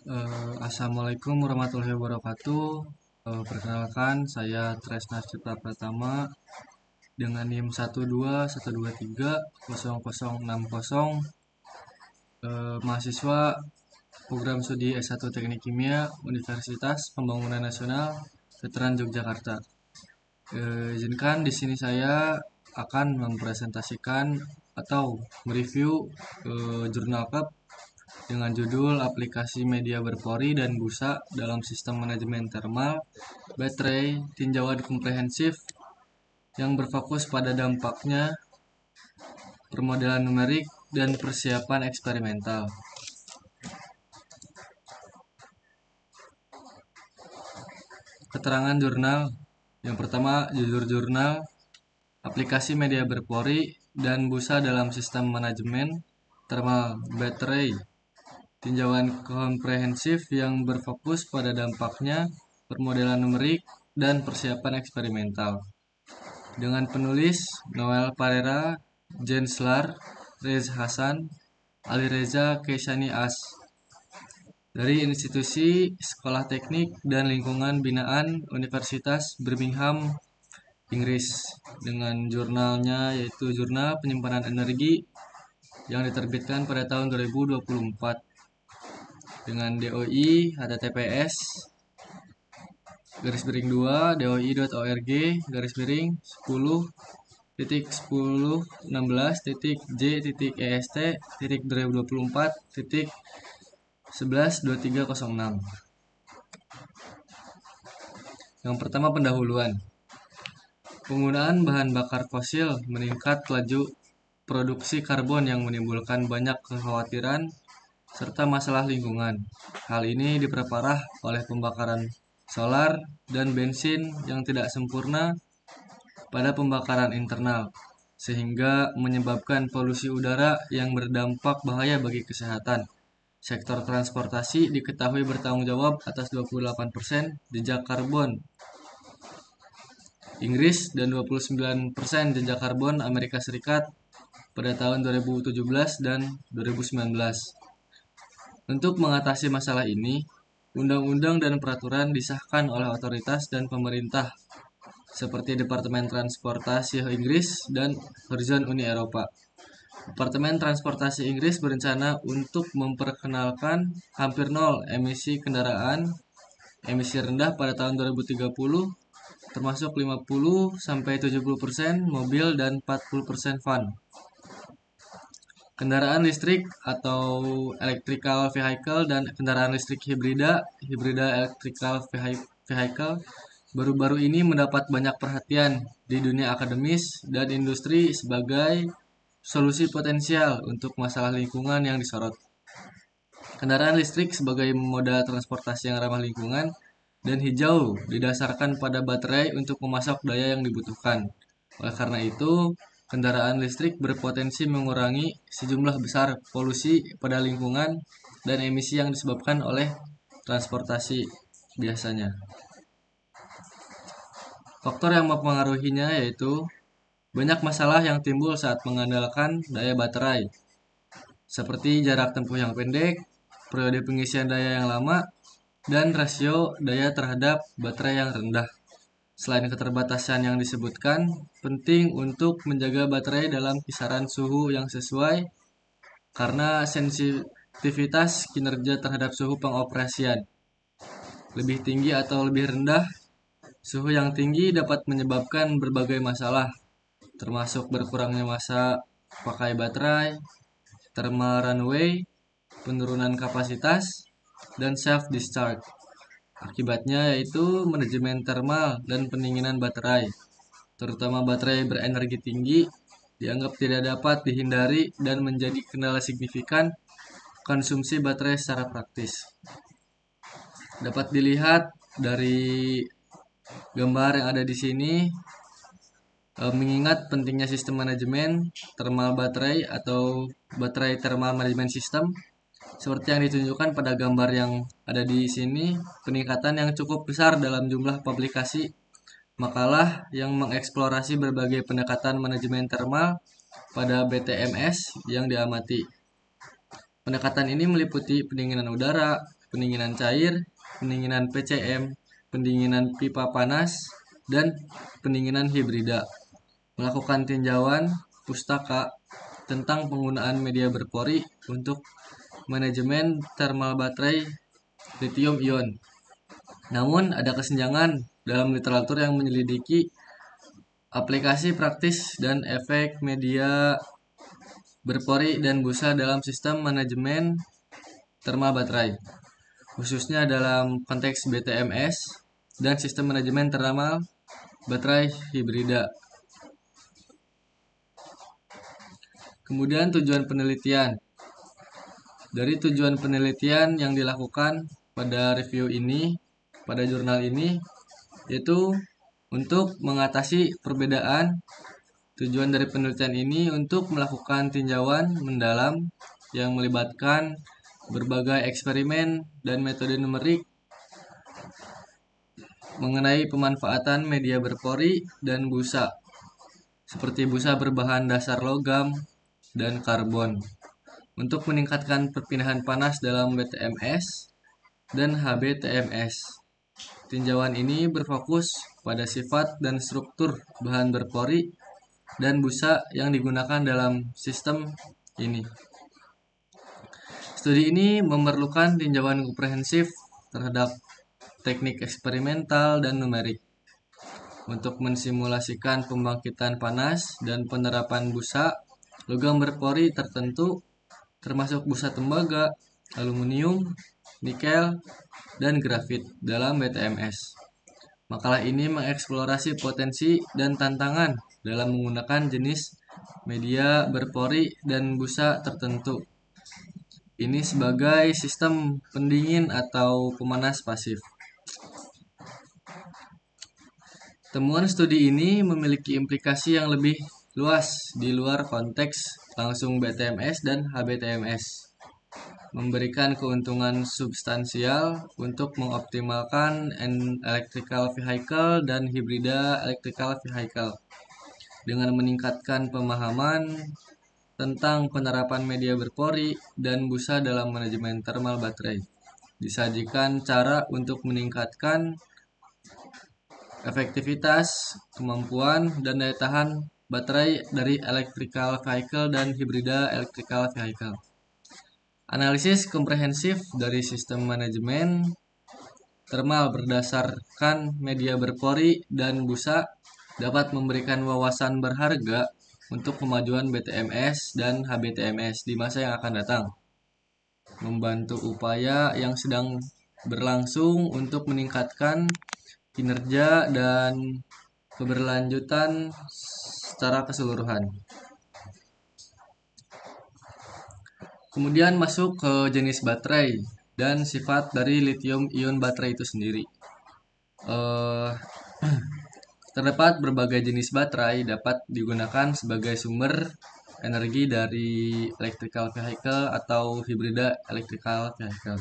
Assalamualaikum warahmatullahi wabarakatuh. Perkenalkan, saya Tresna Cipta Pratama dengan NIM 121230060. Mahasiswa program studi S1 Teknik Kimia Universitas Pembangunan Nasional Veteran Yogyakarta. Izinkan di sini saya akan mempresentasikan atau mereview jurnal Cup dengan judul Aplikasi Media Berpori dan Busa dalam Sistem Manajemen Thermal Baterai Tinjauan Komprehensif yang berfokus pada dampaknya, permodelan numerik, dan persiapan eksperimental. Keterangan jurnal. Yang pertama, judul jurnal Aplikasi Media Berpori dan Busa dalam Sistem Manajemen Thermal Baterai Tinjauan komprehensif yang berfokus pada dampaknya, permodelan numerik, dan persiapan eksperimental. Dengan penulis Noel Parera, Jens Lar, Reza Hasan, Ali Reza Keishani As. Dari institusi Sekolah Teknik dan Lingkungan Binaan Universitas Birmingham, Inggris. Dengan jurnalnya yaitu Jurnal Penyimpanan Energi yang diterbitkan pada tahun 2024. Dengan DOI https //10.10/10.est.2024.112306. Yang pertama, pendahuluan. Penggunaan bahan bakar fosil meningkat laju produksi karbon yang menimbulkan banyak kekhawatiran serta masalah lingkungan. Hal ini diperparah oleh pembakaran solar dan bensin yang tidak sempurna pada pembakaran internal, sehingga menyebabkan polusi udara yang berdampak bahaya bagi kesehatan. Sektor transportasi diketahui bertanggung jawab atas 28% jejak karbon Inggris dan 29% jejak karbon Amerika Serikat pada tahun 2017 dan 2019. Untuk mengatasi masalah ini, undang-undang dan peraturan disahkan oleh otoritas dan pemerintah seperti Departemen Transportasi Inggris dan Horizon Uni Eropa. Departemen Transportasi Inggris berencana untuk memperkenalkan hampir nol emisi kendaraan emisi rendah pada tahun 2030, termasuk 50-70% mobil dan 40% van. Kendaraan listrik atau electrical vehicle dan kendaraan listrik hibrida electrical vehicle baru-baru ini mendapat banyak perhatian di dunia akademis dan industri sebagai solusi potensial untuk masalah lingkungan yang disorot. Kendaraan listrik sebagai moda transportasi yang ramah lingkungan dan hijau didasarkan pada baterai untuk memasok daya yang dibutuhkan. Oleh karena itu, kendaraan listrik berpotensi mengurangi sejumlah besar polusi pada lingkungan dan emisi yang disebabkan oleh transportasi biasanya. Faktor yang mempengaruhinya yaitu banyak masalah yang timbul saat mengandalkan daya baterai, seperti jarak tempuh yang pendek, periode pengisian daya yang lama, dan rasio daya terhadap baterai yang rendah. Selain keterbatasan yang disebutkan, penting untuk menjaga baterai dalam kisaran suhu yang sesuai karena sensitivitas kinerja terhadap suhu pengoperasian. Lebih tinggi atau lebih rendah, suhu yang tinggi dapat menyebabkan berbagai masalah, termasuk berkurangnya masa pakai baterai, thermal runaway, penurunan kapasitas, dan self-discharge. Akibatnya yaitu manajemen thermal dan pendinginan baterai, terutama baterai berenergi tinggi, dianggap tidak dapat dihindari dan menjadi kendala signifikan konsumsi baterai secara praktis. Dapat dilihat dari gambar yang ada di sini, mengingat pentingnya sistem manajemen thermal baterai atau baterai thermal management system, seperti yang ditunjukkan pada gambar yang ada di sini, peningkatan yang cukup besar dalam jumlah publikasi makalah yang mengeksplorasi berbagai pendekatan manajemen thermal pada BTMS yang diamati. Pendekatan ini meliputi pendinginan udara, pendinginan cair, pendinginan PCM, pendinginan pipa panas, dan pendinginan hibrida. Melakukan tinjauan pustaka tentang penggunaan media berpori untuk manajemen thermal baterai lithium ion. Namun ada kesenjangan dalam literatur yang menyelidiki aplikasi praktis dan efek media berpori dan busa dalam sistem manajemen thermal baterai, khususnya dalam konteks BTMS dan sistem manajemen thermal baterai hibrida. Kemudian tujuan penelitian. Dari tujuan penelitian yang dilakukan pada review ini, pada jurnal ini, yaitu untuk mengatasi perbedaan. Tujuan dari penelitian ini untuk melakukan tinjauan mendalam yang melibatkan berbagai eksperimen dan metode numerik mengenai pemanfaatan media berpori dan busa, seperti busa berbahan dasar logam dan karbon, untuk meningkatkan perpindahan panas dalam BTMS dan HBTMS. Tinjauan ini berfokus pada sifat dan struktur bahan berpori dan busa yang digunakan dalam sistem ini. Studi ini memerlukan tinjauan komprehensif terhadap teknik eksperimental dan numerik untuk mensimulasikan pembangkitan panas dan penerapan busa logam berpori tertentu, termasuk busa tembaga, aluminium, nikel, dan grafit dalam BTMS. Makalah ini mengeksplorasi potensi dan tantangan dalam menggunakan jenis media berpori dan busa tertentu. Ini sebagai sistem pendingin atau pemanas pasif. Temuan studi ini memiliki implikasi yang lebih luas di luar konteks langsung BTMS dan HBTMS, memberikan keuntungan substansial untuk mengoptimalkan electrical vehicle dan hybrida electrical vehicle dengan meningkatkan pemahaman tentang penerapan media berpori dan busa dalam manajemen thermal baterai. Disajikan cara untuk meningkatkan efektivitas, kemampuan, dan daya tahan baterai dari electrical vehicle dan hybrida electrical vehicle. Analisis komprehensif dari sistem manajemen thermal berdasarkan media berpori dan busa dapat memberikan wawasan berharga untuk kemajuan BTMS dan HBTMS di masa yang akan datang, membantu upaya yang sedang berlangsung untuk meningkatkan kinerja dan keberlanjutan secara keseluruhan. Kemudian masuk ke jenis baterai dan sifat dari lithium ion baterai itu sendiri. Terdapat berbagai jenis baterai dapat digunakan sebagai sumber energi dari electrical vehicle atau hybrida electrical vehicle,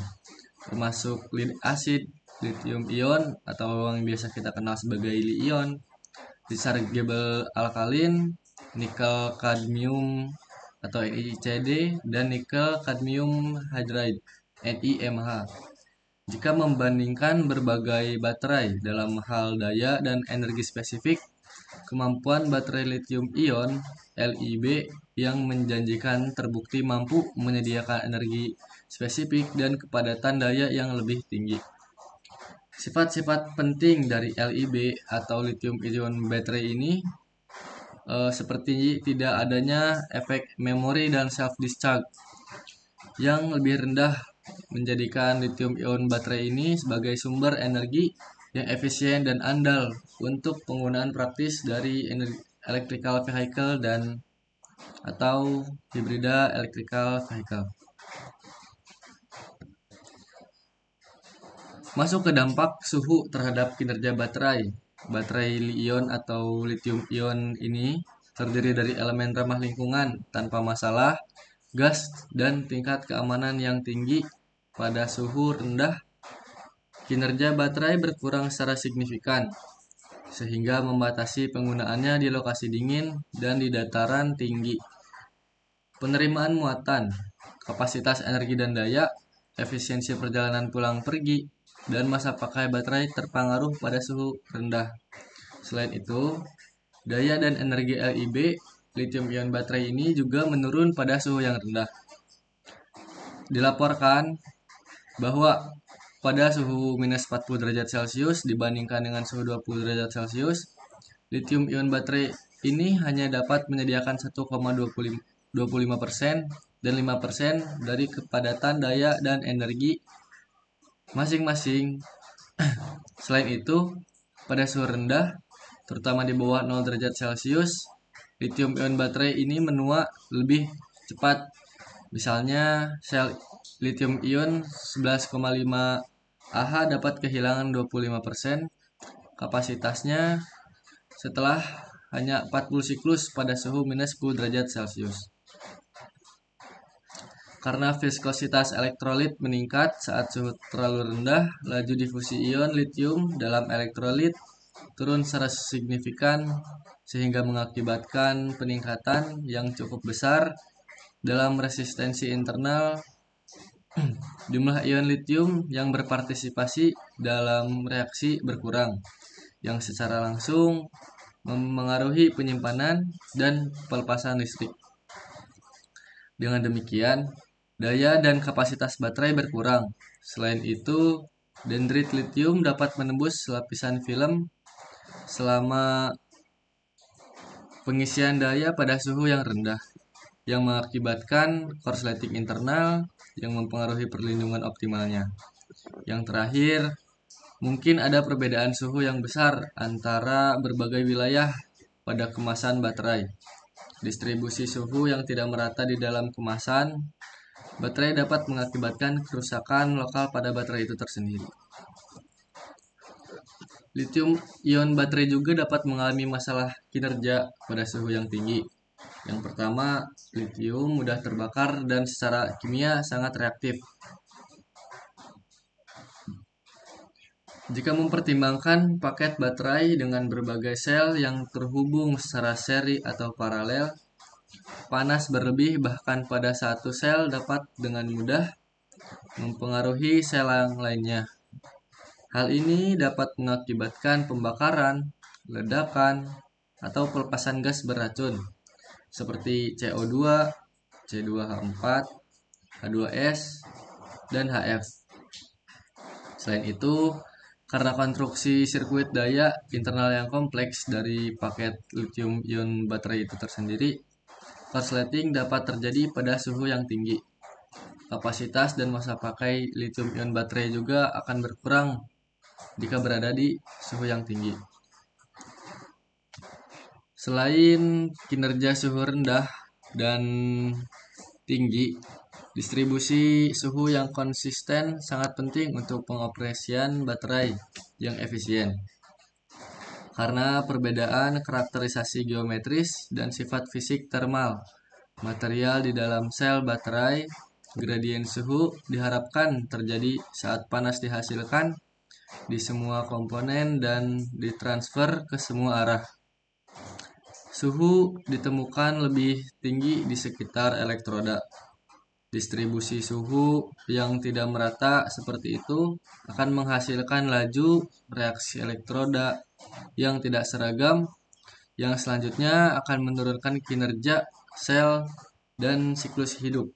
termasuk lead acid, lithium ion atau yang biasa kita kenal sebagai Li-ion, rechargeable alkaline, nikel kadmium atau NiCd, dan nikel kadmium hydride NiMH. Jika membandingkan berbagai baterai dalam hal daya dan energi spesifik, kemampuan baterai lithium ion (LiB) yang menjanjikan terbukti mampu menyediakan energi spesifik dan kepadatan daya yang lebih tinggi. Sifat-sifat penting dari LiB atau lithium ion baterai ini seperti tidak adanya efek memori dan self discharge yang lebih rendah, menjadikan lithium ion baterai ini sebagai sumber energi yang efisien dan andal untuk penggunaan praktis dari electrical vehicle dan atau hybrida electrical vehicle. Masuk ke dampak suhu terhadap kinerja baterai. Baterai Li-ion atau lithium ion ini terdiri dari elemen ramah lingkungan tanpa masalah, gas, dan tingkat keamanan yang tinggi. Pada suhu rendah, kinerja baterai berkurang secara signifikan, sehingga membatasi penggunaannya di lokasi dingin dan di dataran tinggi. Penerimaan muatan, kapasitas energi dan daya, efisiensi perjalanan pulang pergi, dan masa pakai baterai terpengaruh pada suhu rendah. Selain itu, daya dan energi LIB lithium ion baterai ini juga menurun pada suhu yang rendah. Dilaporkan bahwa pada suhu minus 40 derajat Celcius dibandingkan dengan suhu 20 derajat Celcius, lithium ion baterai ini hanya dapat menyediakan 1,25% dan 5% dari kepadatan daya dan energi masing-masing. Selain itu, pada suhu rendah, terutama di bawah 0 derajat Celcius, lithium ion baterai ini menua lebih cepat. Misalnya, sel lithium ion 11,5 Ah dapat kehilangan 25% kapasitasnya setelah hanya 40 siklus pada suhu minus 10 derajat Celcius. Karena viskositas elektrolit meningkat saat suhu terlalu rendah, laju difusi ion litium dalam elektrolit turun secara signifikan sehingga mengakibatkan peningkatan yang cukup besar dalam resistensi internal. Jumlah ion litium yang berpartisipasi dalam reaksi berkurang, yang secara langsung memengaruhi penyimpanan dan pelepasan listrik. Dengan demikian, daya dan kapasitas baterai berkurang. Selain itu, dendrit litium dapat menembus lapisan film selama pengisian daya pada suhu yang rendah, yang mengakibatkan korsleting internal yang mempengaruhi perlindungan optimalnya. Yang terakhir, mungkin ada perbedaan suhu yang besar antara berbagai wilayah pada kemasan baterai. Distribusi suhu yang tidak merata di dalam kemasan baterai dapat mengakibatkan kerusakan lokal pada baterai itu tersendiri. Lithium ion baterai juga dapat mengalami masalah kinerja pada suhu yang tinggi. Yang pertama, litium mudah terbakar dan secara kimia sangat reaktif. Jika mempertimbangkan paket baterai dengan berbagai sel yang terhubung secara seri atau paralel, panas berlebih bahkan pada satu sel dapat dengan mudah mempengaruhi sel yang lainnya. Hal ini dapat mengakibatkan pembakaran, ledakan, atau pelepasan gas beracun seperti CO2, C2H4, H2S, dan HF. Selain itu, karena konstruksi sirkuit daya internal yang kompleks dari paket lithium ion baterai itu tersendiri, korsleting dapat terjadi pada suhu yang tinggi. Kapasitas dan masa pakai lithium ion baterai juga akan berkurang jika berada di suhu yang tinggi. Selain kinerja suhu rendah dan tinggi, distribusi suhu yang konsisten sangat penting untuk pengoperasian baterai yang efisien. Karena perbedaan karakterisasi geometris dan sifat fisik termal material di dalam sel baterai, gradien suhu diharapkan terjadi saat panas dihasilkan di semua komponen dan ditransfer ke semua arah. Suhu ditemukan lebih tinggi di sekitar elektroda. Distribusi suhu yang tidak merata seperti itu akan menghasilkan laju reaksi elektroda yang tidak seragam, yang selanjutnya akan menurunkan kinerja sel dan siklus hidup.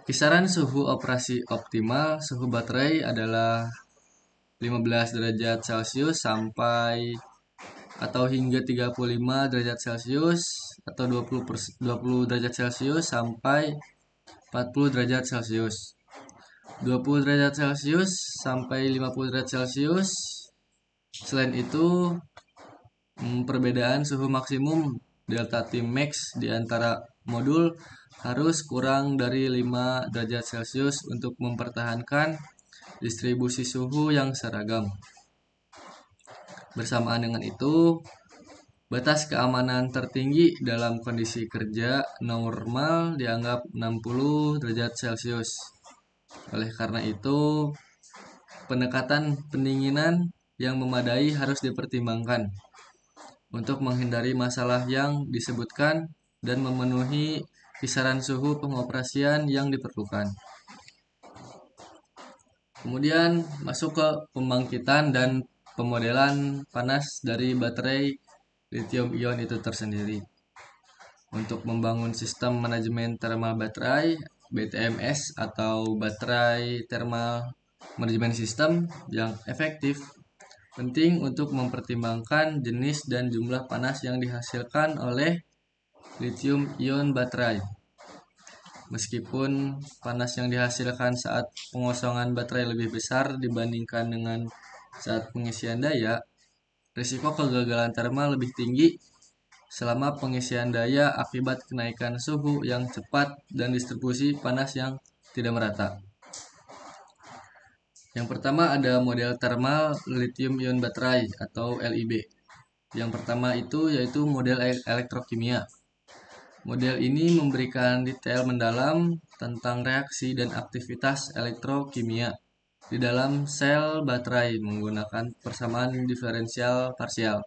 Kisaran suhu operasi optimal suhu baterai adalah 15 derajat Celcius sampai atau hingga 35 derajat Celcius atau 20 derajat Celcius sampai 40 derajat Celcius. 20 derajat Celcius sampai 50 derajat Celcius. Selain itu, perbedaan suhu maksimum delta T max di antara modul harus kurang dari 5 derajat Celcius untuk mempertahankan distribusi suhu yang seragam. Bersamaan dengan itu, batas keamanan tertinggi dalam kondisi kerja normal dianggap 60 derajat Celcius. Oleh karena itu, pendekatan pendinginan yang memadai harus dipertimbangkan untuk menghindari masalah yang disebutkan dan memenuhi kisaran suhu pengoperasian yang diperlukan. Kemudian masuk ke pembangkitan dan pemodelan panas dari baterai lithium ion itu tersendiri. Untuk membangun sistem manajemen thermal baterai BTMS atau baterai thermal management system yang efektif, penting untuk mempertimbangkan jenis dan jumlah panas yang dihasilkan oleh lithium ion baterai. Meskipun panas yang dihasilkan saat pengosongan baterai lebih besar dibandingkan dengan saat pengisian daya, risiko kegagalan thermal lebih tinggi selama pengisian daya akibat kenaikan suhu yang cepat dan distribusi panas yang tidak merata. Yang pertama ada model thermal lithium ion baterai atau LIB. Yang pertama itu yaitu model elektrokimia. Model ini memberikan detail mendalam tentang reaksi dan aktivitas elektrokimia di dalam sel baterai menggunakan persamaan diferensial parsial.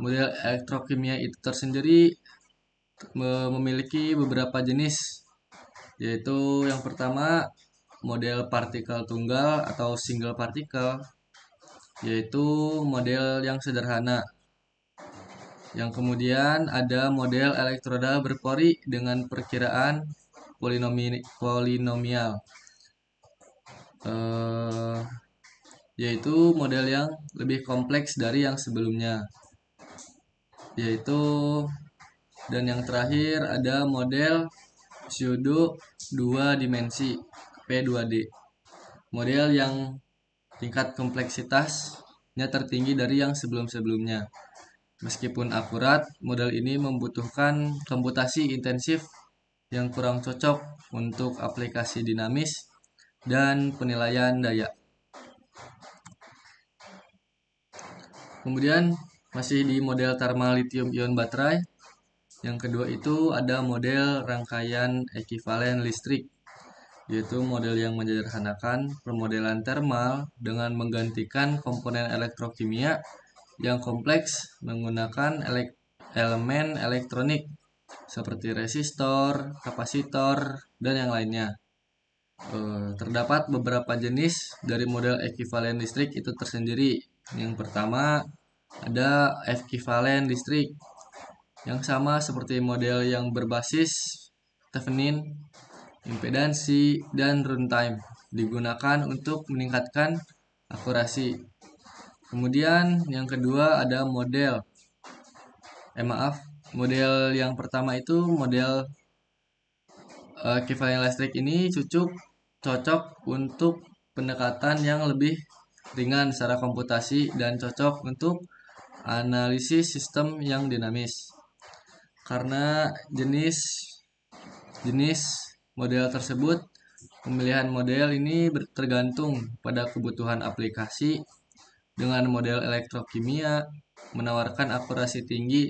Model elektrokimia itu tersendiri memiliki beberapa jenis, yaitu yang pertama model partikel tunggal atau single particle, yaitu model yang sederhana. Yang kemudian ada model elektroda berpori dengan perkiraan polinomial, yaitu model yang lebih kompleks dari yang sebelumnya. Dan yang terakhir ada model pseudo 2 dimensi P2D. Model yang tingkat kompleksitasnya tertinggi dari yang sebelum-sebelumnya. Meskipun akurat, model ini membutuhkan komputasi intensif yang kurang cocok untuk aplikasi dinamis dan penilaian daya. Kemudian masih di model thermal lithium ion baterai. Yang kedua itu ada model rangkaian ekivalen listrik, yaitu model yang menyederhanakan permodelan thermal dengan menggantikan komponen elektrokimia yang kompleks menggunakan elemen elektronik seperti resistor, kapasitor, dan yang lainnya. Terdapat beberapa jenis dari model ekivalen listrik itu tersendiri. Yang pertama ada ekivalen listrik yang sama seperti model yang berbasis Thevenin, impedansi, dan runtime digunakan untuk meningkatkan akurasi. Kemudian yang kedua ada model yang pertama itu model ekivalen listrik ini cocok untuk pendekatan yang lebih ringan secara komputasi dan cocok untuk analisis sistem yang dinamis. Karena jenis model tersebut, pemilihan model ini tergantung pada kebutuhan aplikasi. Dengan model elektrokimia menawarkan akurasi tinggi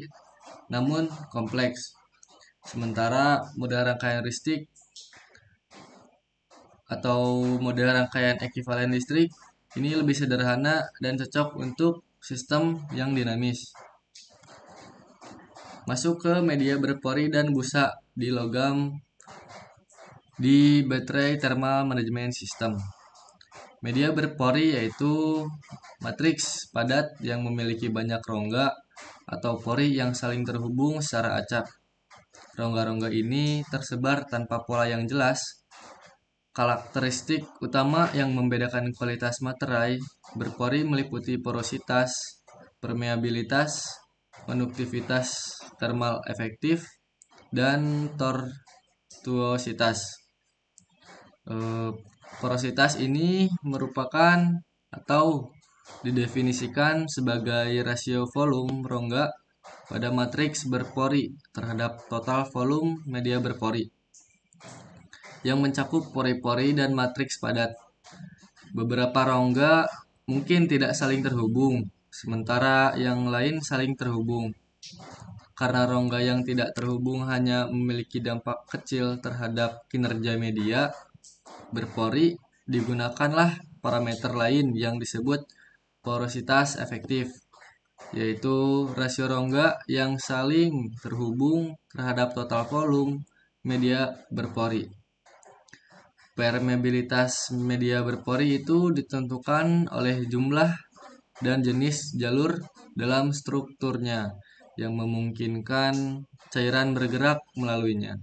namun kompleks. Sementara model rangkaian listrik atau model rangkaian ekivalen listrik ini lebih sederhana dan cocok untuk sistem yang dinamis. Masuk ke media berpori dan busa di logam di baterai thermal management system. Media berpori yaitu matriks padat yang memiliki banyak rongga atau pori yang saling terhubung secara acak. Rongga-rongga ini tersebar tanpa pola yang jelas. Karakteristik utama yang membedakan kualitas materai berpori meliputi porositas, permeabilitas, konduktivitas thermal efektif, dan tortuositas. Porositas ini merupakan atau didefinisikan sebagai rasio volume rongga pada matriks berpori terhadap total volume media berpori yang mencakup pori-pori dan matriks padat. Beberapa rongga mungkin tidak saling terhubung, sementara yang lain saling terhubung. Karena rongga yang tidak terhubung hanya memiliki dampak kecil terhadap kinerja media berpori, digunakanlah parameter lain yang disebut porositas efektif. yaitu rasio rongga yang saling terhubung terhadap total volume media berpori. Permeabilitas media berpori itu ditentukan oleh jumlah dan jenis jalur dalam strukturnya yang memungkinkan cairan bergerak melaluinya.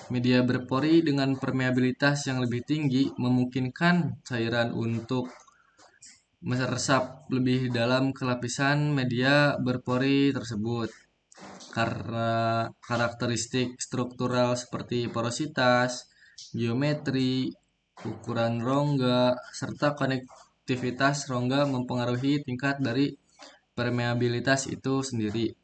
Media berpori dengan permeabilitas yang lebih tinggi memungkinkan cairan untuk meresap lebih dalam ke lapisan media berpori tersebut karena karakteristik struktural seperti porositas, geometri, ukuran rongga, serta konektivitas rongga mempengaruhi tingkat dari permeabilitas itu sendiri.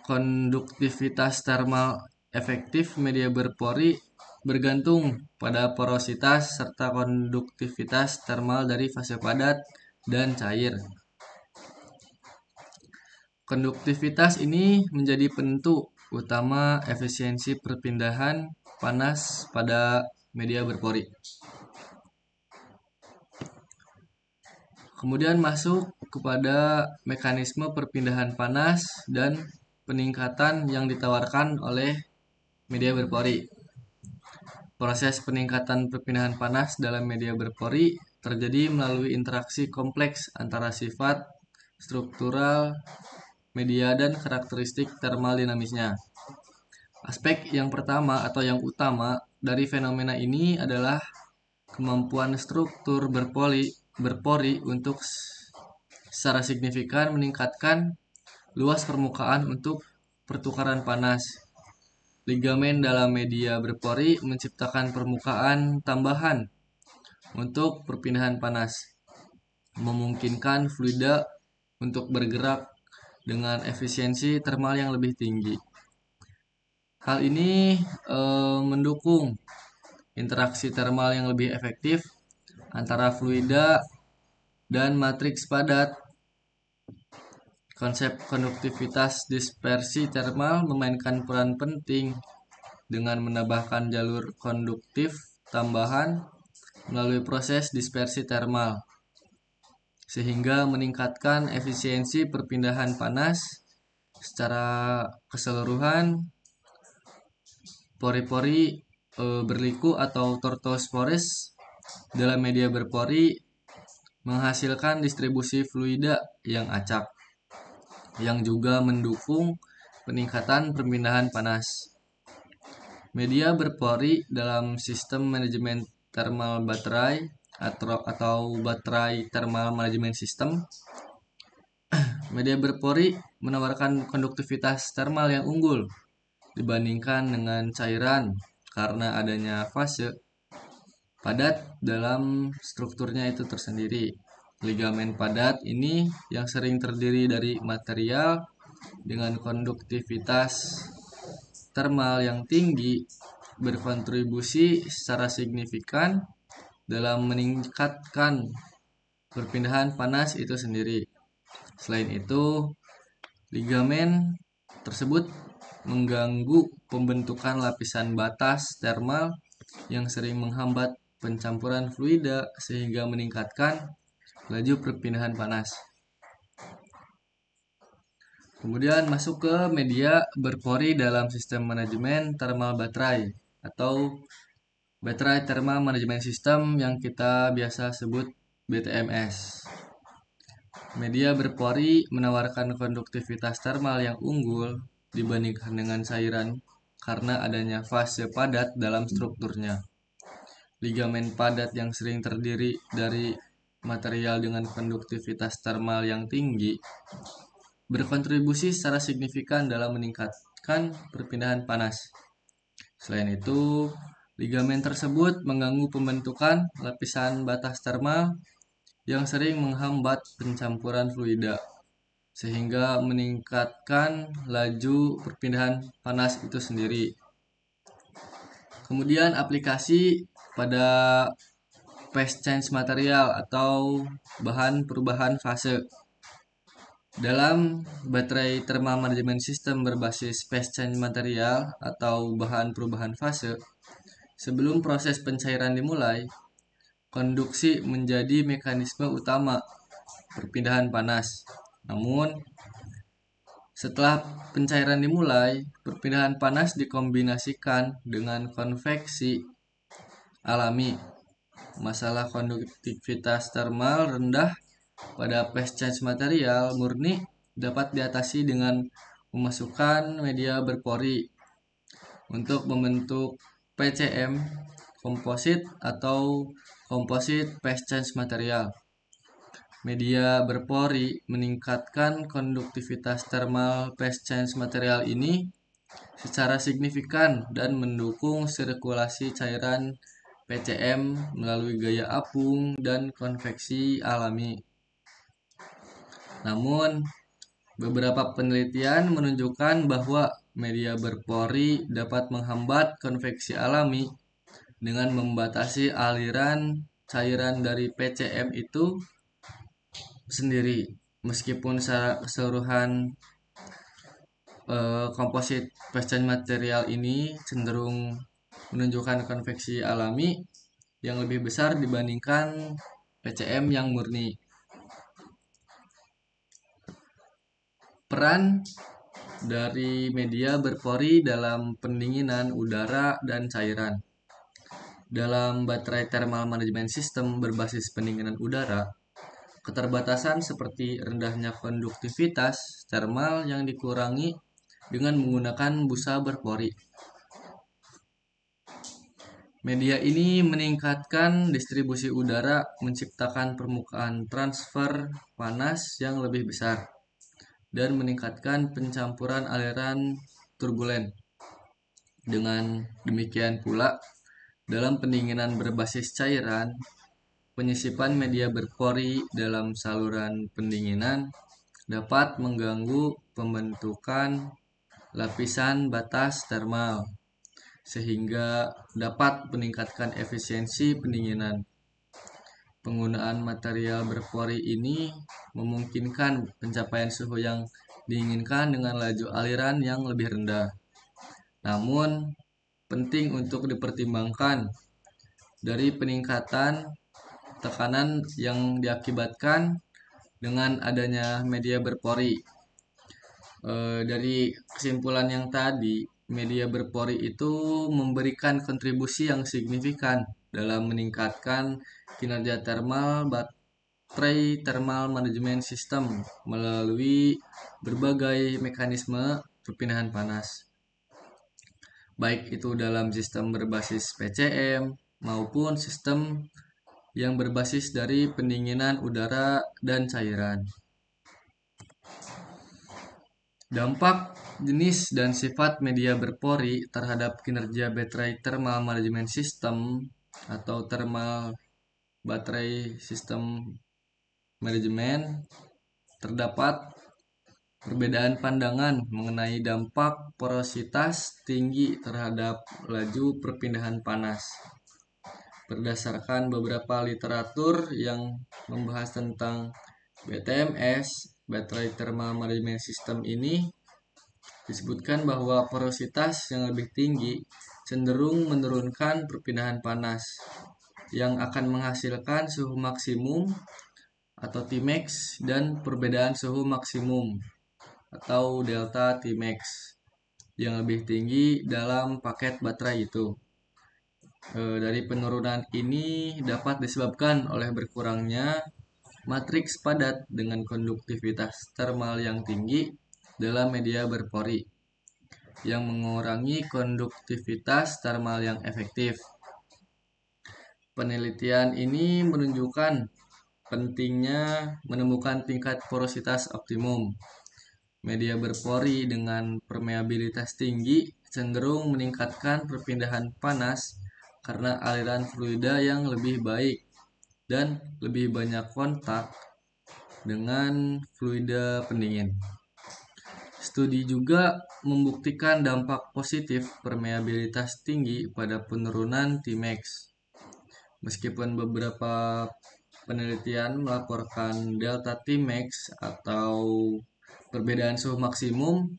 Konduktivitas termal efektif media berpori bergantung pada porositas serta konduktivitas termal dari fase padat dan cair. Konduktivitas ini menjadi penentu utama efisiensi perpindahan panas pada media berpori. Kemudian masuk kepada mekanisme perpindahan panas dan peningkatan yang ditawarkan oleh media berpori. Proses peningkatan perpindahan panas dalam media berpori terjadi melalui interaksi kompleks antara sifat struktural media dan karakteristik termal dinamisnya. Aspek yang pertama atau yang utama dari fenomena ini adalah kemampuan struktur berpori untuk secara signifikan meningkatkan luas permukaan untuk pertukaran panas. Ligamen dalam media berpori menciptakan permukaan tambahan untuk perpindahan panas, memungkinkan fluida untuk bergerak dengan efisiensi termal yang lebih tinggi. Hal ini mendukung interaksi termal yang lebih efektif antara fluida dan matriks padat. Konsep konduktivitas dispersi termal memainkan peran penting dengan menambahkan jalur konduktif tambahan melalui proses dispersi termal, sehingga meningkatkan efisiensi perpindahan panas secara keseluruhan. Pori-pori berliku atau tortuospores dalam media berpori menghasilkan distribusi fluida yang acak, yang juga mendukung peningkatan perpindahan panas. Media berpori dalam sistem manajemen thermal baterai atau baterai thermal management system. Media berpori menawarkan konduktivitas thermal yang unggul dibandingkan dengan cairan karena adanya fase padat dalam strukturnya itu tersendiri. Ligamen padat ini yang sering terdiri dari material dengan konduktivitas termal yang tinggi berkontribusi secara signifikan dalam meningkatkan perpindahan panas itu sendiri. Selain itu, ligamen tersebut mengganggu pembentukan lapisan batas termal yang sering menghambat pencampuran fluida sehingga meningkatkan laju perpindahan panas. Kemudian masuk ke media berpori dalam sistem manajemen thermal baterai atau Baterai Thermal Management System yang kita biasa sebut BTMS. Media berpori menawarkan konduktivitas termal yang unggul dibandingkan dengan cairan karena adanya fase padat dalam strukturnya. Ligamen padat yang sering terdiri dari material dengan konduktivitas termal yang tinggi berkontribusi secara signifikan dalam meningkatkan perpindahan panas. Selain itu, ligamen tersebut mengganggu pembentukan lapisan batas termal yang sering menghambat pencampuran fluida, sehingga meningkatkan laju perpindahan panas itu sendiri. Kemudian aplikasi pada phase change material atau bahan perubahan fase. Dalam baterai thermal management system berbasis phase change material atau bahan perubahan fase, sebelum proses pencairan dimulai, konduksi menjadi mekanisme utama perpindahan panas. Namun, setelah pencairan dimulai, perpindahan panas dikombinasikan dengan konveksi alami. Masalah konduktivitas termal rendah pada phase change material murni dapat diatasi dengan memasukkan media berpori untuk membentuk PCM komposit atau komposit phase change material. Media berpori meningkatkan konduktivitas termal phase change material ini secara signifikan dan mendukung sirkulasi cairan PCM melalui gaya apung dan konveksi alami. Namun, beberapa penelitian menunjukkan bahwa media berpori dapat menghambat konveksi alami dengan membatasi aliran cairan dari PCM itu sendiri. Meskipun secara keseluruhan komposit phase change material ini cenderung menunjukkan konveksi alami yang lebih besar dibandingkan PCM yang murni. Peran dari media berpori dalam pendinginan udara dan cairan. Dalam baterai thermal management system berbasis pendinginan udara, keterbatasan seperti rendahnya konduktivitas thermal yang dikurangi dengan menggunakan busa berpori. Media ini meningkatkan distribusi udara, menciptakan permukaan transfer panas yang lebih besar, dan meningkatkan pencampuran aliran turbulen. Dengan demikian pula, dalam pendinginan berbasis cairan, penyisipan media berpori dalam saluran pendinginan dapat mengganggu pembentukan lapisan batas termal, sehingga dapat meningkatkan efisiensi pendinginan. Penggunaan material berpori ini memungkinkan pencapaian suhu yang diinginkan dengan laju aliran yang lebih rendah. Namun, penting untuk dipertimbangkan dari peningkatan tekanan yang diakibatkan dengan adanya media berpori. Dari kesimpulan yang tadi, media berpori itu memberikan kontribusi yang signifikan dalam meningkatkan kinerja thermal baterai thermal management system melalui berbagai mekanisme perpindahan panas, baik itu dalam sistem berbasis PCM maupun sistem yang berbasis dari pendinginan udara dan cairan. Dampak jenis dan sifat media berpori terhadap kinerja baterai thermal management system atau thermal baterai system management. Terdapat perbedaan pandangan mengenai dampak porositas tinggi terhadap laju perpindahan panas. Berdasarkan beberapa literatur yang membahas tentang BTMS, Baterai Thermal Management System ini, disebutkan bahwa porositas yang lebih tinggi cenderung menurunkan perpindahan panas yang akan menghasilkan suhu maksimum atau Tmax dan perbedaan suhu maksimum atau delta Tmax yang lebih tinggi dalam paket baterai itu. Dari penurunan ini dapat disebabkan oleh berkurangnya matriks padat dengan konduktivitas thermal yang tinggi dalam media berpori yang mengurangi konduktivitas thermal yang efektif. Penelitian ini menunjukkan pentingnya menemukan tingkat porositas optimum. Media berpori dengan permeabilitas tinggi cenderung meningkatkan perpindahan panas karena aliran fluida yang lebih baik dan lebih banyak kontak dengan fluida pendingin. Studi juga membuktikan dampak positif permeabilitas tinggi pada penurunan Tmax. Meskipun beberapa penelitian melaporkan delta Tmax atau perbedaan suhu maksimum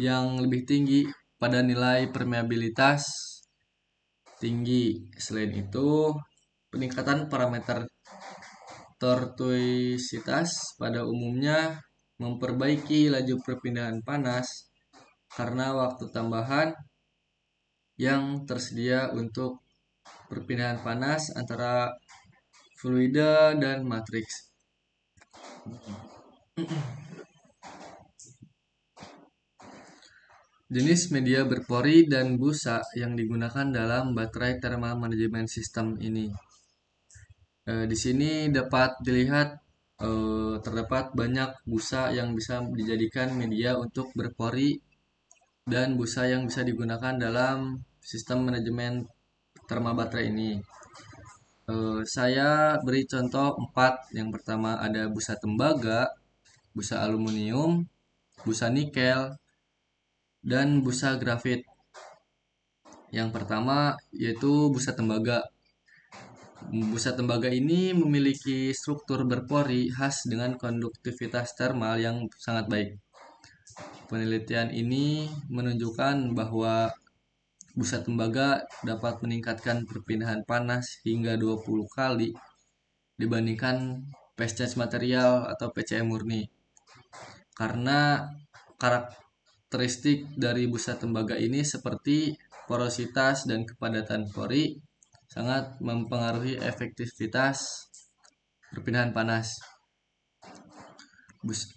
yang lebih tinggi pada nilai permeabilitas tinggi. Selain itu, peningkatan parameter tortuositas pada umumnya memperbaiki laju perpindahan panas karena waktu tambahan yang tersedia untuk perpindahan panas antara fluida dan matriks. Jenis media berpori dan busa yang digunakan dalam baterai thermal management system ini. Di sini dapat dilihat terdapat banyak busa yang bisa dijadikan media untuk berpori dan busa yang bisa digunakan dalam sistem manajemen thermal baterai ini. Saya beri contoh 4. Yang pertama ada busa tembaga, busa aluminium, busa nikel, dan busa grafit. Yang pertama yaitu busa tembaga. Busa tembaga ini memiliki struktur berpori khas dengan konduktivitas thermal yang sangat baik. Penelitian ini menunjukkan bahwa busa tembaga dapat meningkatkan perpindahan panas hingga 20 kali dibandingkan phase change material atau PCM murni. Karena karakteristik dari busa tembaga ini seperti porositas dan kepadatan pori sangat mempengaruhi efektivitas perpindahan panas.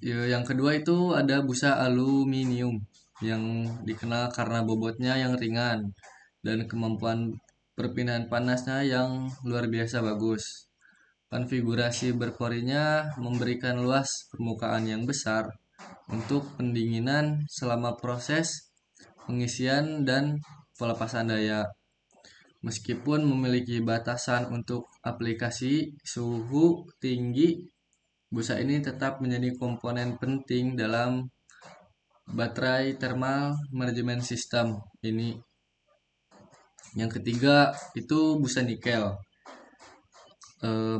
Yang kedua itu ada busa aluminium yang dikenal karena bobotnya yang ringan dan kemampuan perpindahan panasnya yang luar biasa bagus. Konfigurasi berporinya memberikan luas permukaan yang besar untuk pendinginan selama proses pengisian dan pelepasan daya. Meskipun memiliki batasan untuk aplikasi suhu tinggi, busa ini tetap menjadi komponen penting dalam baterai thermal management system ini. Yang ketiga itu busa nikel.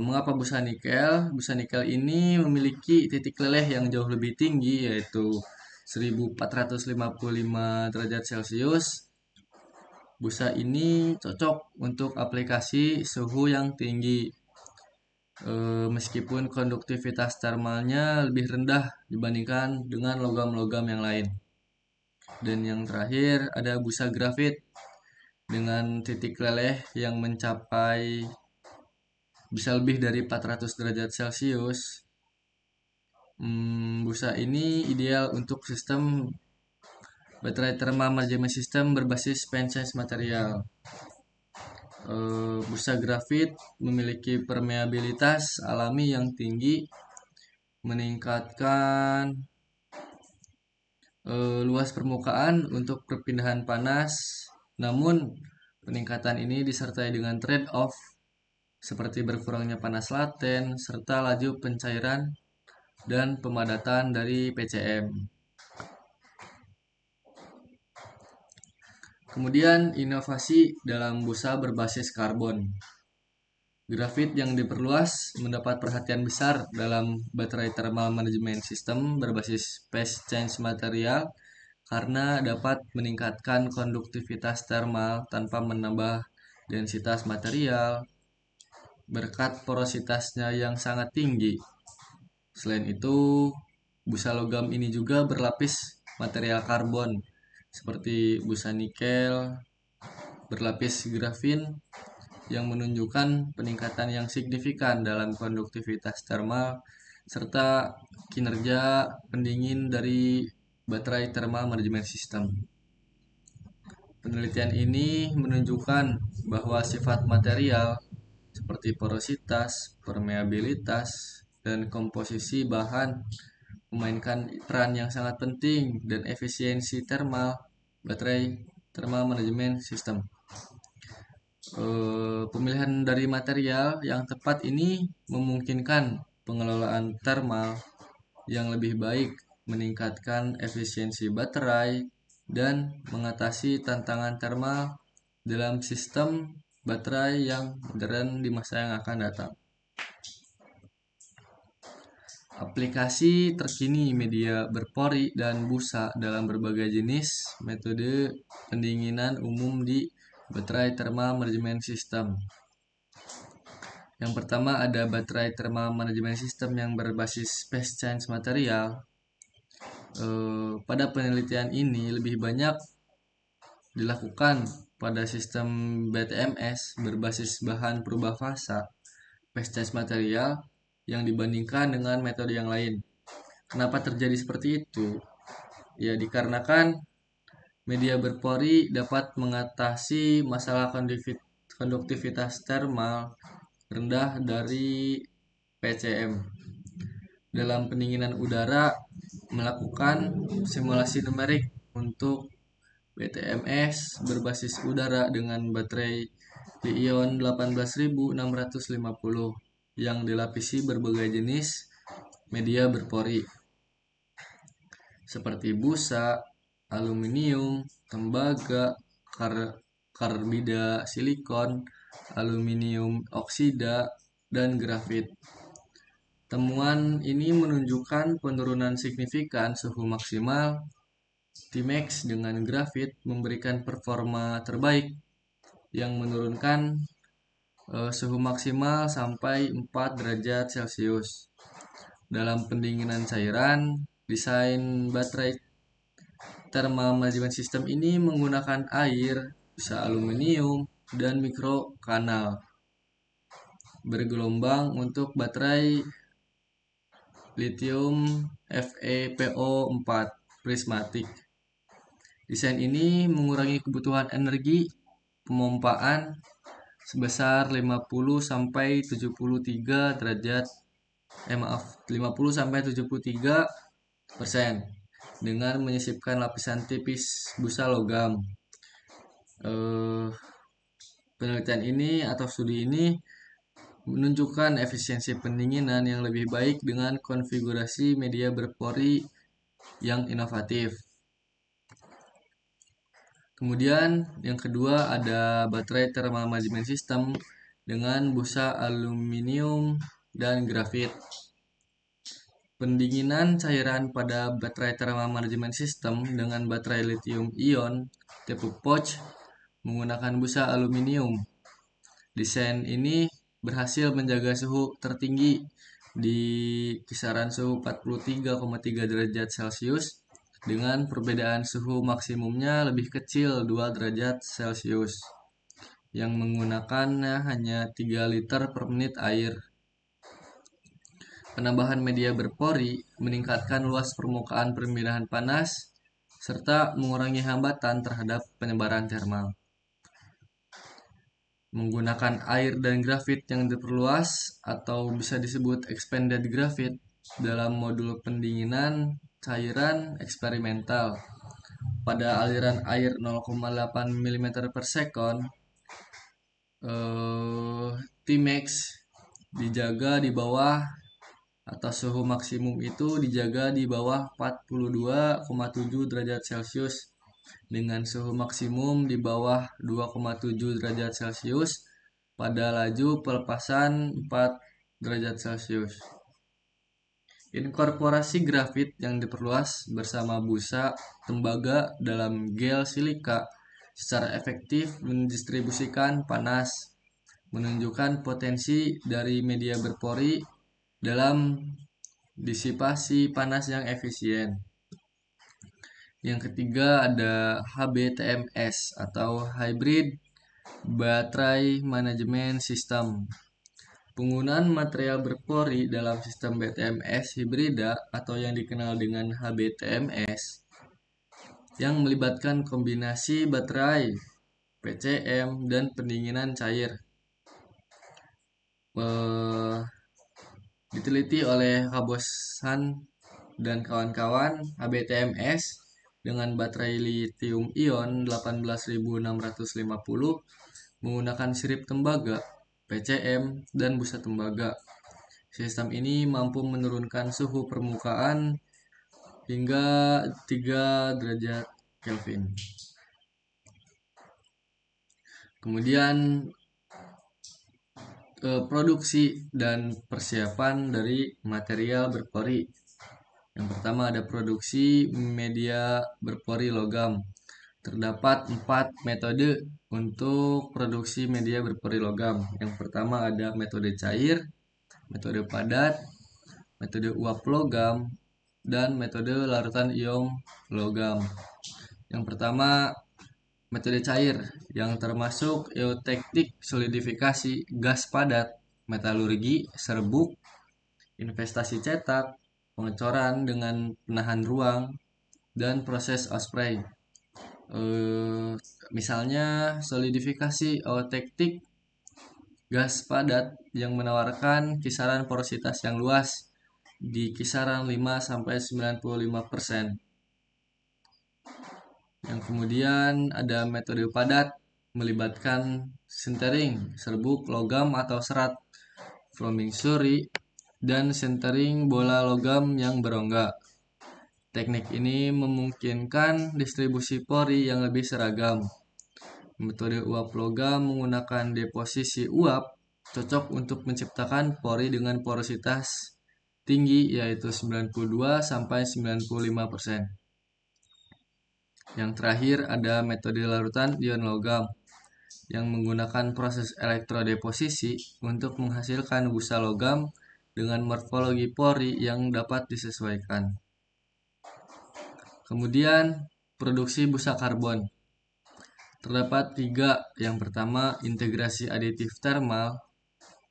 Mengapa busa nikel? Busa nikel ini memiliki titik leleh yang jauh lebih tinggi yaitu 1455 derajat Celcius. Busa ini cocok untuk aplikasi suhu yang tinggi. Meskipun konduktivitas thermalnya lebih rendah dibandingkan dengan logam-logam yang lain. Dan yang terakhir ada busa grafit dengan titik leleh yang mencapai bisa lebih dari 400 derajat Celcius. Busa ini ideal untuk sistem baterai thermal management system berbasis phase change material. Busa grafit memiliki permeabilitas alami yang tinggi, meningkatkan luas permukaan untuk perpindahan panas. Namun peningkatan ini disertai dengan trade-off seperti berkurangnya panas laten serta laju pencairan dan pemadatan dari PCM. Kemudian inovasi dalam busa berbasis karbon. Grafit yang diperluas mendapat perhatian besar dalam baterai thermal management system berbasis phase change material karena dapat meningkatkan konduktivitas thermal tanpa menambah densitas material berkat porositasnya yang sangat tinggi. Selain itu, busa logam ini juga berlapis material karbon seperti busa nikel berlapis grafin yang menunjukkan peningkatan yang signifikan dalam konduktivitas thermal serta kinerja pendingin dari baterai thermal management system. Penelitian ini menunjukkan bahwa sifat material seperti porositas, permeabilitas, dan komposisi bahan memainkan peran yang sangat penting dan efisiensi thermal baterai thermal management system. Pemilihan dari material yang tepat ini memungkinkan pengelolaan thermal yang lebih baik, meningkatkan efisiensi baterai, dan mengatasi tantangan thermal dalam sistem baterai yang modern di masa yang akan datang. Aplikasi terkini media berpori dan busa dalam berbagai jenis metode pendinginan umum di baterai thermal management system. Yang pertama ada baterai thermal management system yang berbasis phase change material. Pada penelitian ini lebih banyak dilakukan pada sistem BTMS berbasis bahan perubah fasa phase change material yang dibandingkan dengan metode yang lain. Kenapa terjadi seperti itu? Ya, dikarenakan media berpori dapat mengatasi masalah konduktivitas thermal rendah dari PCM. Dalam pendinginan udara, melakukan simulasi numerik untuk BTMS berbasis udara dengan baterai Li-ion 18650 yang dilapisi berbagai jenis media berpori seperti busa, aluminium, tembaga, karbida silikon, aluminium oksida, dan grafit. Temuan ini menunjukkan penurunan signifikan suhu maksimal. Timex dengan grafit memberikan performa terbaik yang menurunkan suhu maksimal sampai 4 derajat Celcius. Dalam pendinginan cairan, desain baterai thermal management system ini menggunakan air, bisa aluminium, dan mikrokanal bergelombang untuk baterai lithium FePO4 prismatik. Desain ini mengurangi kebutuhan energi pemompaan sebesar 50 sampai 73 derajat 50 sampai 73% dengan menyisipkan lapisan tipis busa logam. Penelitian ini atau studi ini menunjukkan efisiensi pendinginan yang lebih baik dengan konfigurasi media berpori yang inovatif. Kemudian yang kedua ada baterai thermal management system dengan busa aluminium dan grafit. Pendinginan cairan pada baterai thermal management system dengan baterai lithium ion tipe pouch menggunakan busa aluminium. Desain ini berhasil menjaga suhu tertinggi di kisaran suhu 43,3 derajat Celcius dengan perbedaan suhu maksimumnya lebih kecil 2 derajat Celcius yang menggunakannya hanya 3 liter per menit air. Penambahan media berpori meningkatkan luas permukaan permindahan panas serta mengurangi hambatan terhadap penyebaran thermal. Menggunakan air dan grafit yang diperluas atau bisa disebut expanded grafit dalam modul pendinginan cairan eksperimental pada aliran air 0,8 mm per sekon. Tmax dijaga di bawah atau suhu maksimum itu dijaga di bawah 42,7 derajat Celcius dengan suhu maksimum di bawah 2,7 derajat Celcius pada laju pelepasan 4 derajat Celcius. Inkorporasi grafit yang diperluas bersama busa tembaga dalam gel silika secara efektif mendistribusikan panas, menunjukkan potensi dari media berpori dalam disipasi panas yang efisien. Yang ketiga ada HBTMS atau Hybrid Battery Management System. Penggunaan material berpori dalam sistem BTMS hibrida atau yang dikenal dengan HBTMS yang melibatkan kombinasi baterai, PCM, dan pendinginan cair. Diteliti oleh Kabosan dan kawan-kawan. HBTMS dengan baterai lithium ion 18650 menggunakan sirip tembaga, PCM, dan busa tembaga. Sistem ini mampu menurunkan suhu permukaan hingga 3 derajat Kelvin. Kemudian produksi dan persiapan dari material berpori. Yang pertama ada produksi media berpori logam. Terdapat 4 metode untuk produksi media berpori logam. Yang pertama ada metode cair, metode padat, metode uap logam, dan metode larutan ion logam. Yang pertama, metode cair yang termasuk euteknik, solidifikasi, gas padat, metalurgi, serbuk, investasi cetak, pengecoran dengan penahan ruang, dan proses osprey. Misalnya solidifikasi euteknik gas padat yang menawarkan kisaran porositas yang luas di kisaran 5-95%. Yang kemudian ada metode padat melibatkan sintering, serbuk logam atau serat, foaming suri, dan sintering bola logam yang berongga. Teknik ini memungkinkan distribusi pori yang lebih seragam. Metode uap logam menggunakan deposisi uap cocok untuk menciptakan pori dengan porositas tinggi yaitu 92-95%. Yang terakhir ada metode larutan ion logam yang menggunakan proses elektrodeposisi untuk menghasilkan busa logam dengan morfologi pori yang dapat disesuaikan. Kemudian produksi busa karbon. Terdapat 3. Yang pertama integrasi aditif termal,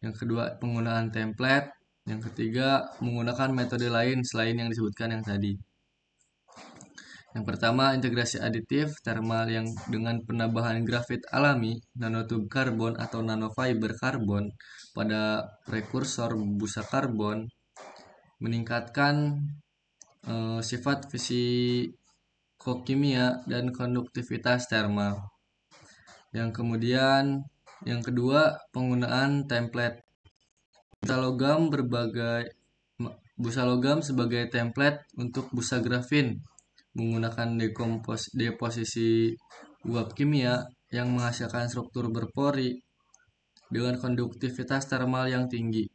yang kedua penggunaan template, yang ketiga menggunakan metode lain selain yang disebutkan yang tadi. Yang pertama integrasi aditif termal yang dengan penambahan grafit alami, nanotube karbon atau nanofiber karbon pada prekursor busa karbon meningkatkan sifat fisikokimia dan konduktivitas termal. Yang kemudian yang kedua penggunaan template. Busa logam sebagai template untuk busa grafin menggunakan deposisi uap kimia yang menghasilkan struktur berpori dengan konduktivitas termal yang tinggi.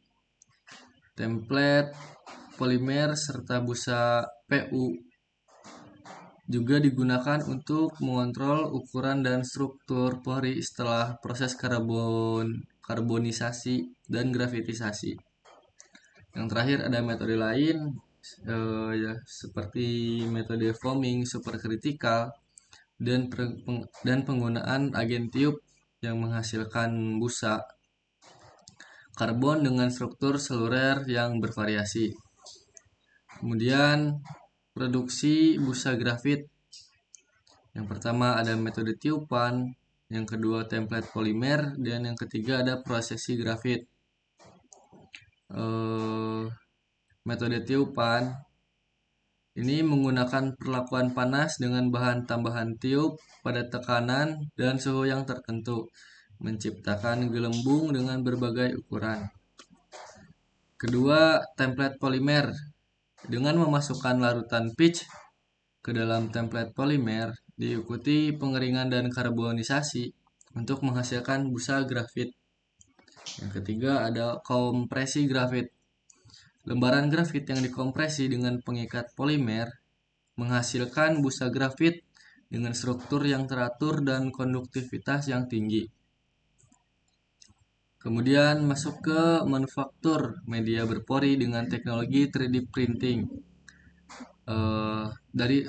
Template polimer serta busa PU juga digunakan untuk mengontrol ukuran dan struktur pori setelah proses karbonisasi dan grafitisasi. Yang terakhir ada metode lain seperti metode foaming superkritikal dan penggunaan agen tiup yang menghasilkan busa karbon dengan struktur seluler yang bervariasi. Kemudian produksi busa grafit. Yang pertama ada metode tiupan, yang kedua template polimer, dan yang ketiga ada prosesi grafit. Metode tiupan ini menggunakan perlakuan panas dengan bahan tambahan tiup pada tekanan dan suhu yang tertentu, menciptakan gelembung dengan berbagai ukuran. Kedua, template polimer. Dengan memasukkan larutan pitch ke dalam template polimer, diikuti pengeringan dan karbonisasi untuk menghasilkan busa grafit. Yang ketiga ada kompresi grafit. Lembaran grafit yang dikompresi dengan pengikat polimer menghasilkan busa grafit dengan struktur yang teratur dan konduktivitas yang tinggi. Kemudian masuk ke manufaktur media berpori dengan teknologi 3D printing. Dari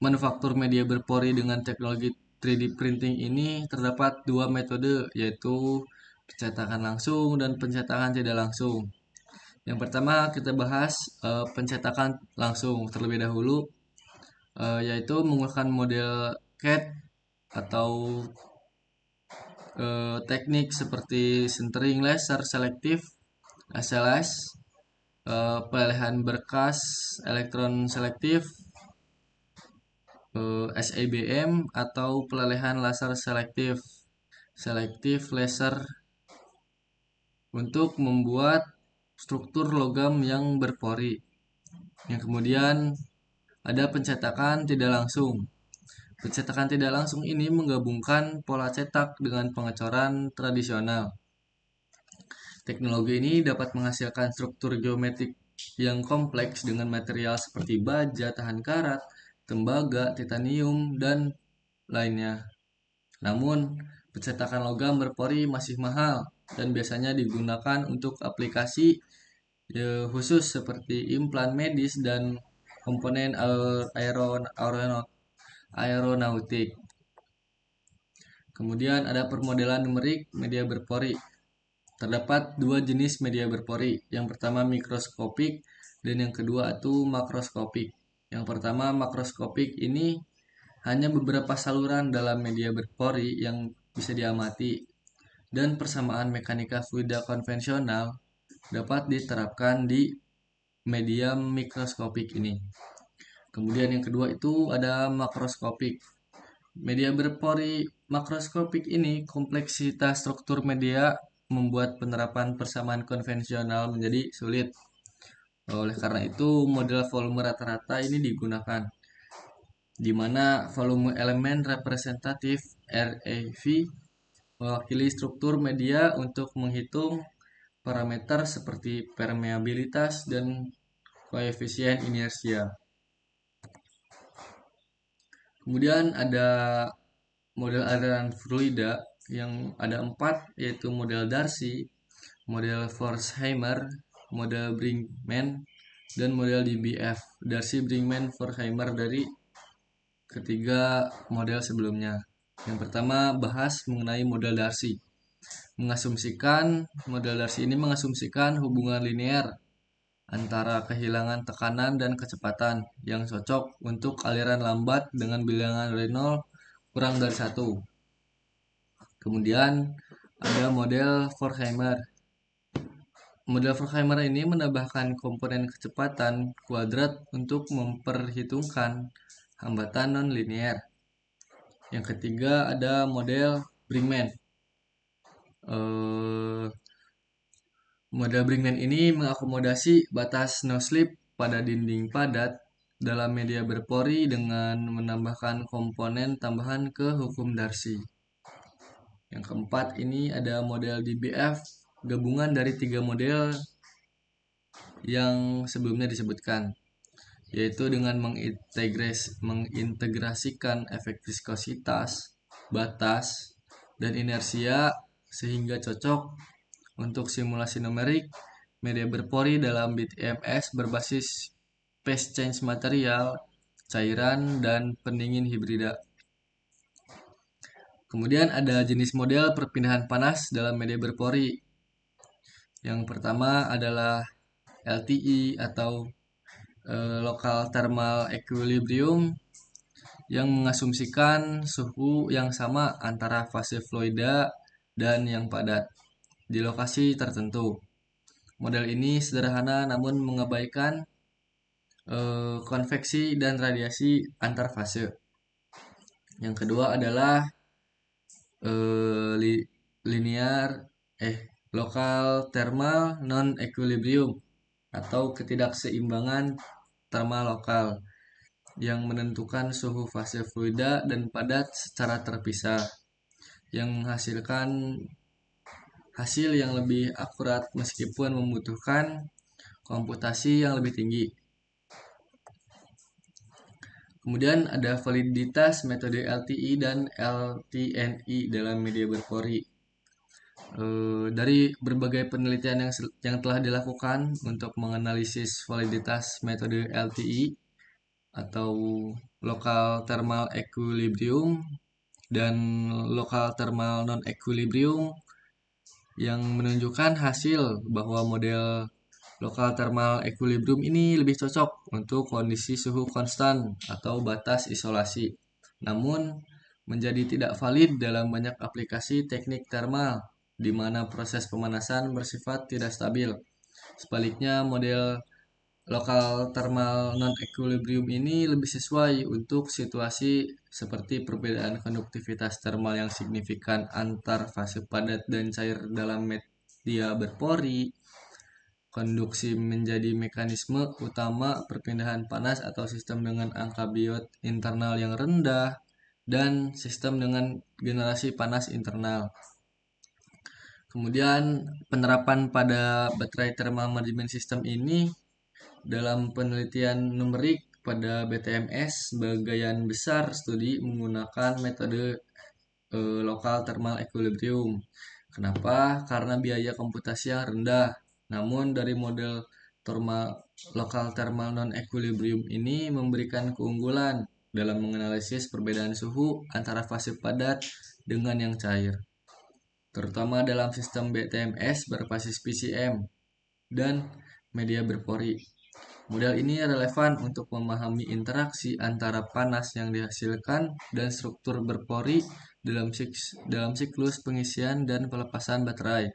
manufaktur media berpori dengan teknologi 3D printing ini terdapat 2 metode, yaitu pencetakan langsung dan pencetakan tidak langsung. Yang pertama kita bahas pencetakan langsung terlebih dahulu, yaitu menggunakan model CAD atau teknik seperti sintering laser selektif (SLS), pelelehan berkas elektron selektif SEBM, atau pelelehan laser selektif laser untuk membuat struktur logam yang berpori. Yang kemudian ada pencetakan tidak langsung. Pencetakan tidak langsung ini menggabungkan pola cetak dengan pengecoran tradisional. Teknologi ini dapat menghasilkan struktur geometrik yang kompleks dengan material seperti baja tahan karat, tembaga, titanium, dan lainnya. Namun, pencetakan logam berpori masih mahal dan biasanya digunakan untuk aplikasi khusus seperti implan medis dan komponen aeronautik. Kemudian ada permodelan numerik media berpori. Terdapat dua jenis media berpori. Yang pertama mikroskopik dan yang kedua itu makroskopik. Yang pertama makroskopik ini hanya beberapa saluran dalam media berpori yang bisa diamati dan persamaan mekanika fluida konvensional dapat diterapkan di media mikroskopik ini. Kemudian yang kedua itu ada makroskopik. Media berpori makroskopik ini kompleksitas struktur media membuat penerapan persamaan konvensional menjadi sulit. Oleh karena itu, model volume rata-rata ini digunakan, di mana volume elemen representatif REV mewakili struktur media untuk menghitung parameter seperti permeabilitas dan koefisien inersia. Kemudian ada model aliran fluida yang ada 4, yaitu model Darcy, model Forsheimer, model Brinkmann, dan model DBF. Darcy, Brinkmann, Forsheimer dari ketiga model sebelumnya. Yang pertama bahas mengenai model Darcy. Model Darcy ini mengasumsikan hubungan linear antara kehilangan tekanan dan kecepatan yang cocok untuk aliran lambat dengan bilangan Reynolds kurang dari 1. Kemudian ada model Forsheimer. Model Forsheimer ini menambahkan komponen kecepatan kuadrat untuk memperhitungkan hambatan non-linear. Yang ketiga ada model Brinkmann. Model Brinkmann ini mengakomodasi batas no-slip pada dinding padat dalam media berpori dengan menambahkan komponen tambahan ke hukum Darcy. Yang keempat ini ada model DBF, gabungan dari 3 model yang sebelumnya disebutkan, yaitu dengan mengintegrasikan efek viskositas, batas, dan inersia sehingga cocok untuk simulasi numerik media berpori dalam BTMS berbasis phase change material, cairan, dan pendingin hibrida. Kemudian ada jenis model perpindahan panas dalam media berpori. Yang pertama adalah LTE atau Local Thermal Equilibrium yang mengasumsikan suhu yang sama antara fase fluida dan yang padat di lokasi tertentu. Model ini sederhana namun mengabaikan konveksi dan radiasi antar fase. Yang kedua adalah linear local thermal non equilibrium atau ketidakseimbangan termal lokal yang menentukan suhu fase fluida dan padat secara terpisah, yang menghasilkan hasil yang lebih akurat meskipun membutuhkan komputasi yang lebih tinggi. Kemudian ada validitas metode LTI dan LTNI dalam media berpori. Dari berbagai penelitian yang telah dilakukan untuk menganalisis validitas metode LTI atau Local Thermal Equilibrium dan Local Thermal Non Equilibrium yang menunjukkan hasil bahwa model Local Thermal Equilibrium ini lebih cocok untuk kondisi suhu konstan atau batas isolasi, namun menjadi tidak valid dalam banyak aplikasi teknik thermal di mana proses pemanasan bersifat tidak stabil. Sebaliknya, model Local Thermal Non-Equilibrium ini lebih sesuai untuk situasi seperti perbedaan konduktivitas thermal yang signifikan antar fase padat dan cair dalam media berpori. Konduksi menjadi mekanisme utama perpindahan panas atau sistem dengan angka biot internal yang rendah dan sistem dengan generasi panas internal. Kemudian penerapan pada baterai thermal management system ini dalam penelitian numerik pada BTMS sebagian besar studi menggunakan metode lokal thermal equilibrium. Kenapa? Karena biaya komputasi yang rendah. Namun dari model lokal thermal non equilibrium ini memberikan keunggulan dalam menganalisis perbedaan suhu antara fase padat dengan yang cair, terutama dalam sistem BTMS berbasis PCM dan media berpori. Model ini relevan untuk memahami interaksi antara panas yang dihasilkan dan struktur berpori dalam siklus pengisian dan pelepasan baterai.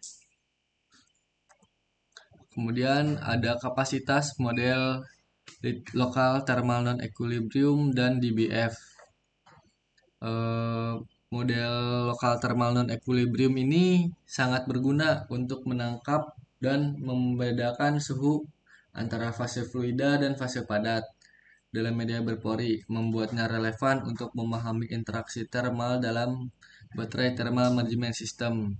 Kemudian ada kapasitas model lokal thermal non equilibrium dan DBF. Model lokal thermal non equilibrium ini sangat berguna untuk menangkap dan membedakan suhu antara fase fluida dan fase padat dalam media berpori, membuatnya relevan untuk memahami interaksi thermal dalam baterai thermal management system.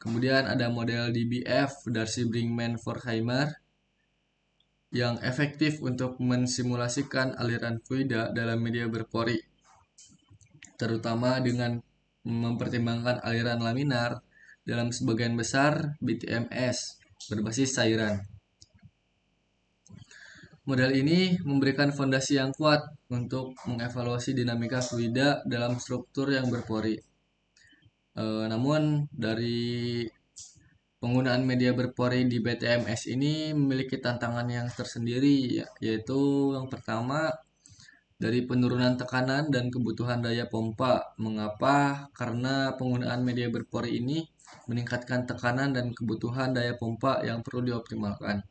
Kemudian ada model DBF, Darcy-Brinkmann-Forchheimer, yang efektif untuk mensimulasikan aliran fluida dalam media berpori, terutama dengan mempertimbangkan aliran laminar dalam sebagian besar BTMS berbasis cairan. Model ini memberikan fondasi yang kuat untuk mengevaluasi dinamika fluida dalam struktur yang berpori. Namun dari penggunaan media berpori di BTMS ini memiliki tantangan yang tersendiri, yaitu yang pertama dari penurunan tekanan dan kebutuhan daya pompa. Mengapa? Karena penggunaan media berpori ini meningkatkan tekanan dan kebutuhan daya pompa yang perlu dioptimalkan.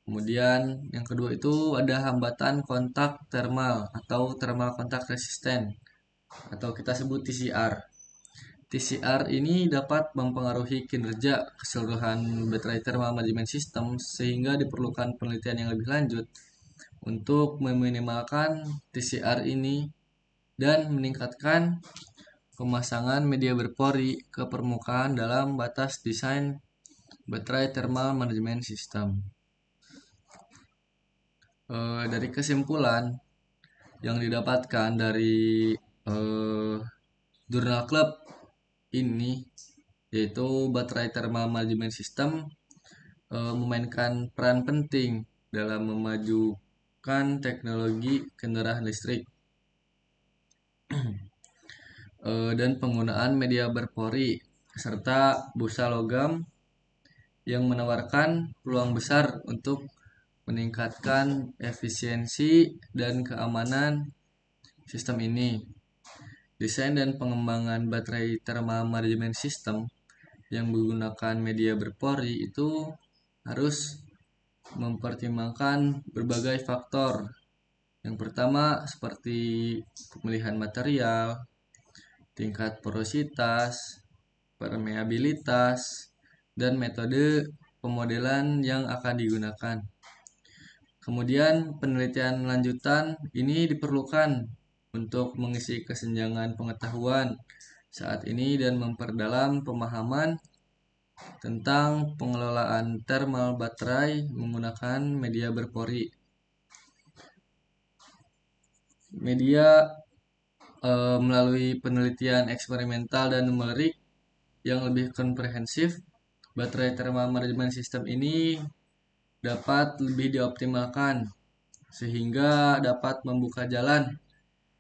Kemudian yang kedua itu ada hambatan kontak thermal atau thermal contact resistant atau kita sebut TCR. TCR ini dapat mempengaruhi kinerja keseluruhan baterai thermal management system sehingga diperlukan penelitian yang lebih lanjut untuk meminimalkan TCR ini dan meningkatkan pemasangan media berpori ke permukaan dalam batas desain baterai thermal management system. Dari kesimpulan yang didapatkan dari jurnal klub ini, yaitu baterai thermal management system memainkan peran penting dalam memajukan teknologi kendaraan listrik dan penggunaan media berpori serta busa logam yang menawarkan peluang besar untuk meningkatkan efisiensi dan keamanan sistem ini. Desain dan pengembangan baterai thermal management system yang menggunakan media berpori itu harus mempertimbangkan berbagai faktor. Yang pertama seperti pemilihan material, tingkat porositas, permeabilitas, dan metode pemodelan yang akan digunakan. Kemudian penelitian lanjutan ini diperlukan untuk mengisi kesenjangan pengetahuan saat ini dan memperdalam pemahaman tentang pengelolaan thermal baterai menggunakan media berpori. Media melalui penelitian eksperimental dan numerik yang lebih komprehensif, baterai thermal management system ini dapat lebih dioptimalkan sehingga dapat membuka jalan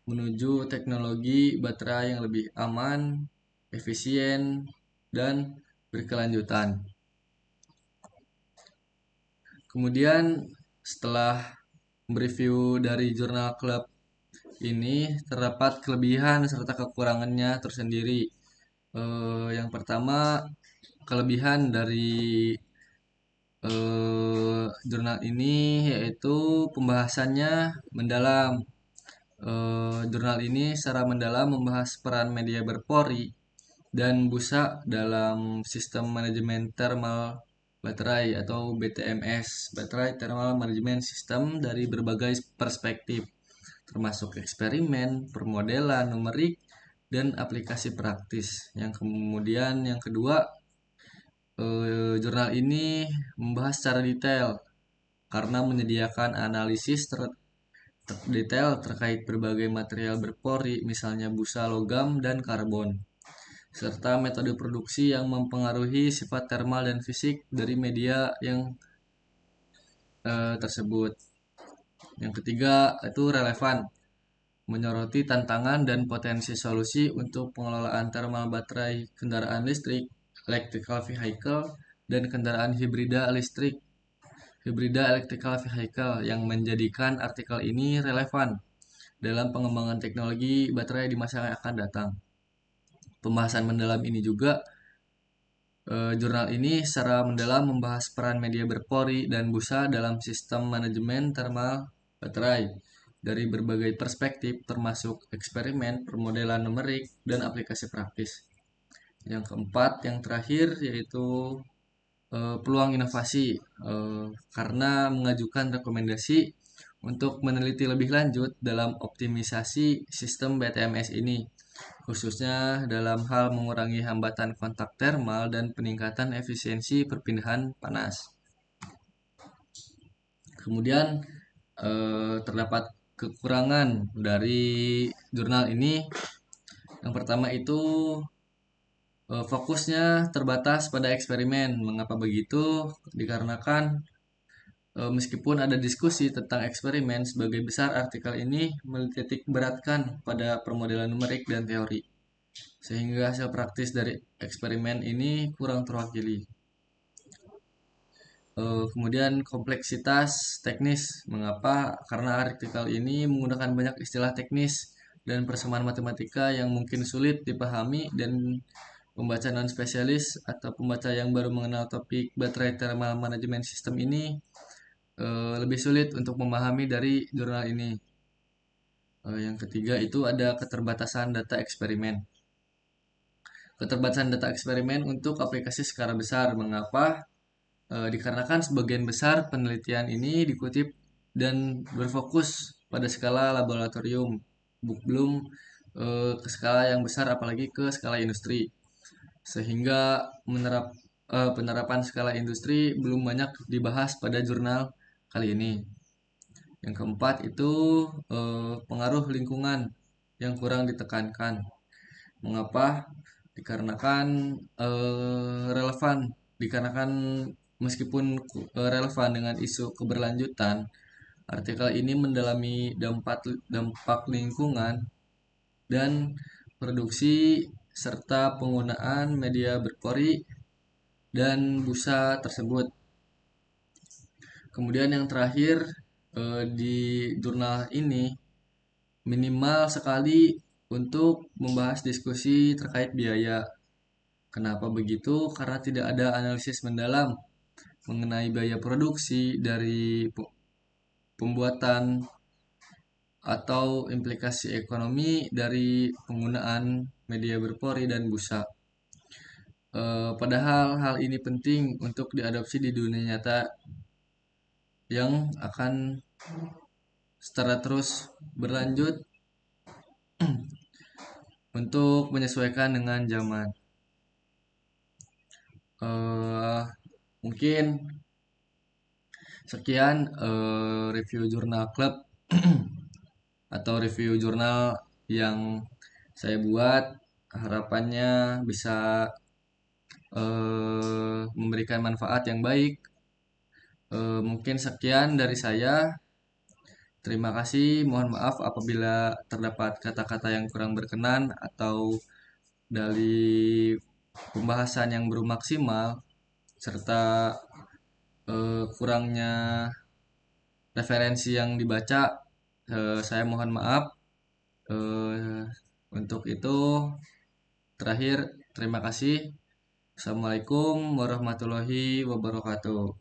menuju teknologi baterai yang lebih aman, efisien, dan berkelanjutan. Kemudian setelah mereview dari jurnal klub ini terdapat kelebihan serta kekurangannya tersendiri. Yang pertama, kelebihan dari jurnal ini yaitu pembahasannya mendalam. Jurnal ini secara mendalam membahas peran media berpori dan busa dalam sistem manajemen thermal baterai atau BTMS, Baterai Thermal Management System, dari berbagai perspektif, termasuk eksperimen, permodelan, numerik, dan aplikasi praktis. Yang kedua, jurnal ini membahas secara detail karena menyediakan analisis detail terkait berbagai material berpori, misalnya busa, logam, dan karbon, serta metode produksi yang mempengaruhi sifat termal dan fisik dari media yang tersebut. Yang ketiga itu relevan, menyoroti tantangan dan potensi solusi untuk pengelolaan thermal baterai kendaraan listrik, electrical vehicle, dan kendaraan hibrida electrical vehicle yang menjadikan artikel ini relevan dalam pengembangan teknologi baterai di masa yang akan datang. Pembahasan mendalam ini juga jurnal ini secara mendalam membahas peran media berpori dan busa dalam sistem manajemen thermal baterai dari berbagai perspektif termasuk eksperimen, permodelan numerik, dan aplikasi praktis. Yang keempat, yang terakhir yaitu peluang inovasi karena mengajukan rekomendasi untuk meneliti lebih lanjut dalam optimisasi sistem BTMS ini, khususnya dalam hal mengurangi hambatan kontak termal dan peningkatan efisiensi perpindahan panas. Kemudian terdapat kekurangan dari jurnal ini. Yang pertama itu fokusnya terbatas pada eksperimen. Mengapa begitu? Dikarenakan meskipun ada diskusi tentang eksperimen, sebagai besar artikel ini menitik beratkan pada permodelan numerik dan teori, sehingga hasil praktis dari eksperimen ini kurang terwakili. Kemudian kompleksitas teknis. Mengapa? Karena artikel ini menggunakan banyak istilah teknis dan persamaan matematika yang mungkin sulit dipahami dan pembaca non spesialis atau pembaca yang baru mengenal topik baterai thermal management system ini lebih sulit untuk memahami dari jurnal ini. Yang ketiga itu ada keterbatasan data eksperimen. Keterbatasan data eksperimen untuk aplikasi skala besar. Mengapa? Dikarenakan sebagian besar penelitian ini dikutip dan berfokus pada skala laboratorium, belum ke skala yang besar apalagi ke skala industri, sehingga penerapan skala industri belum banyak dibahas pada jurnal kali ini. Yang keempat itu pengaruh lingkungan yang kurang ditekankan. Mengapa? Dikarenakan relevan, dikarenakan meskipun relevan dengan isu keberlanjutan, artikel ini mendalami dampak lingkungan dan produksi serta penggunaan media berpori dan busa tersebut. Kemudian yang terakhir di jurnal ini minimal sekali untuk membahas diskusi terkait biaya. Kenapa begitu? Karena tidak ada analisis mendalam mengenai biaya produksi dari pembuatan atau implikasi ekonomi dari penggunaan media berpori dan busa. Padahal hal ini penting untuk diadopsi di dunia nyata yang akan secara terus berlanjut untuk menyesuaikan dengan zaman. Mungkin sekian review jurnal klub atau review jurnal yang saya buat. Harapannya bisa memberikan manfaat yang baik. Mungkin sekian dari saya. Terima kasih. Mohon maaf apabila terdapat kata-kata yang kurang berkenan atau dari pembahasan yang belum maksimal serta kurangnya referensi yang dibaca. Saya mohon maaf. Untuk itu terakhir terima kasih. Assalamualaikum warahmatullahi wabarakatuh.